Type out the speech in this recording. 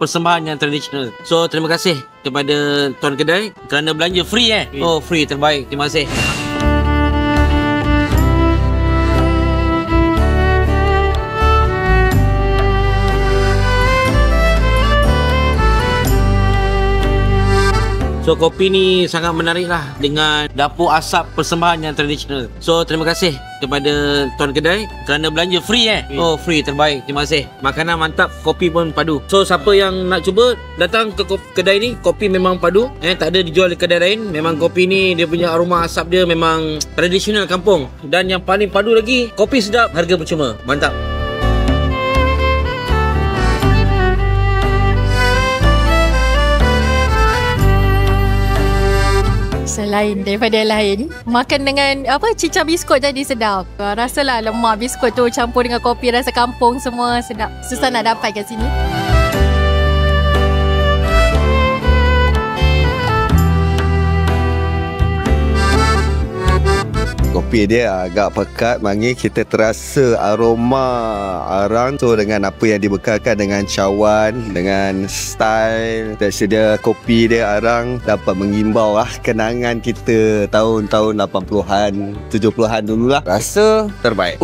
persembahan yang tradisional. So terima kasih kepada tuan kedai kerana belanja free Oh, free, terbaik. Terima kasih. So kopi ni sangat menarik lah dengan dapur asap persembahan yang tradisional. So terima kasih kepada tuan kedai kerana belanja free Oh, free, terbaik. Terima kasih. Makanan mantap, kopi pun padu. So siapa yang nak cuba datang ke kedai ni, kopi memang padu. Tak ada dijual di kedai lain. Memang kopi ni dia punya aroma asap dia memang tradisional kampung. Dan yang paling padu lagi, kopi sedap, harga percuma. Mantap. Selain daripada lain, makan dengan cicah biskut jadi sedap. Rasalah lemak biskut tu campur dengan kopi rasa kampung semua sedap. Susah nak dapat kat sini. Kopi dia agak pekat, mangi kita terasa aroma arang tu dengan apa yang dibekalkan dengan cawan, dengan style tersedia kopi dia arang dapat mengimbau kenangan kita tahun-tahun 80-an, 70-an dululah. Rasa terbaik.